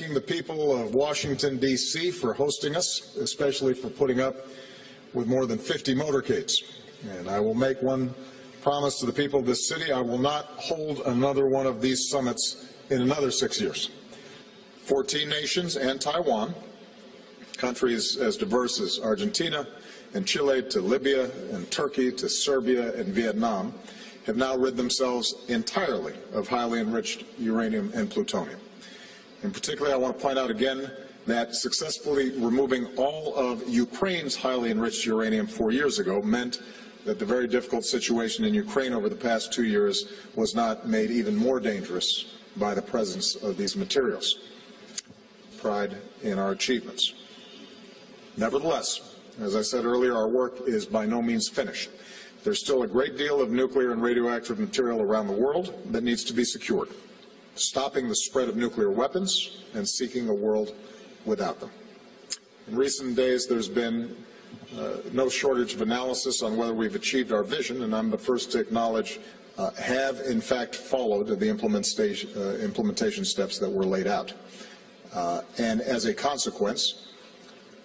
thanking the people of Washington, D.C. for hosting us, especially for putting up with more than 50 motorcades. And I will make one promise to the people of this city: I will not hold another one of these summits in another 6 years. 14 nations and Taiwan, countries as diverse as Argentina and Chile to Libya and Turkey to Serbia and Vietnam, have now rid themselves entirely of highly enriched uranium and plutonium. In particular, I want to point out again that successfully removing all of Ukraine's highly enriched uranium 4 years ago meant that the very difficult situation in Ukraine over the past 2 years was not made even more dangerous by the presence of these materials. Pride in our achievements. Nevertheless, as I said earlier, our work is by no means finished. There's still a great deal of nuclear and radioactive material around the world that needs to be secured, stopping the spread of nuclear weapons and seeking a world without them. In recent days, there's been no shortage of analysis on whether we've achieved our vision, and I'm the first to acknowledge have in fact followed the implementation steps that were laid out. And as a consequence,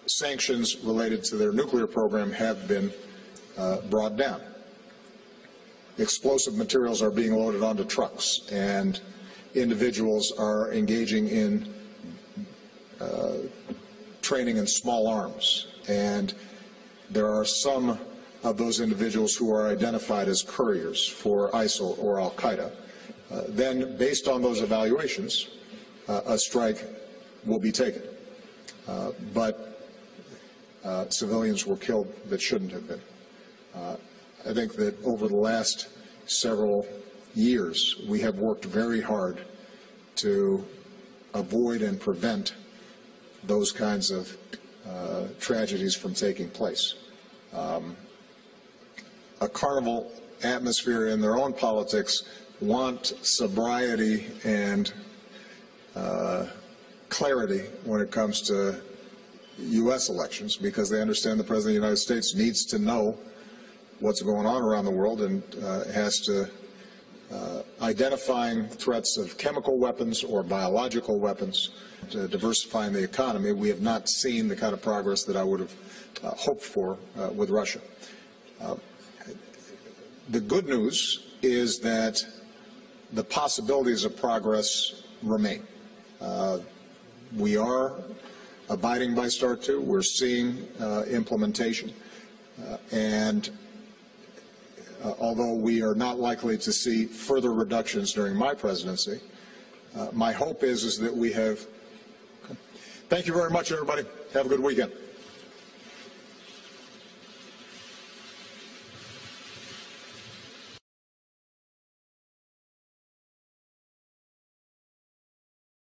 sanctions related to their nuclear program have been brought down. Explosive materials are being loaded onto trucks, and individuals are engaging in training in small arms. And there are some of those individuals who are identified as couriers for ISIL or Al-Qaeda. Then, based on those evaluations, a strike will be taken. But civilians were killed that shouldn't have been. I think that over the last several years, we have worked very hard to avoid and prevent those kinds of tragedies from taking place. A carnival atmosphere in their own politics want sobriety and clarity when it comes to U.S. elections, because they understand the President of the United States needs to know what's going on around the world and has to identifying threats of chemical weapons or biological weapons, to diversifying the economy. We have not seen the kind of progress that I would have hoped for with Russia. The good news is that the possibilities of progress remain. We are abiding by START 2. We're seeing implementation. And although we are not likely to see further reductions during my presidency, my hope is that we have. Thank you very much, everybody. Have a good weekend.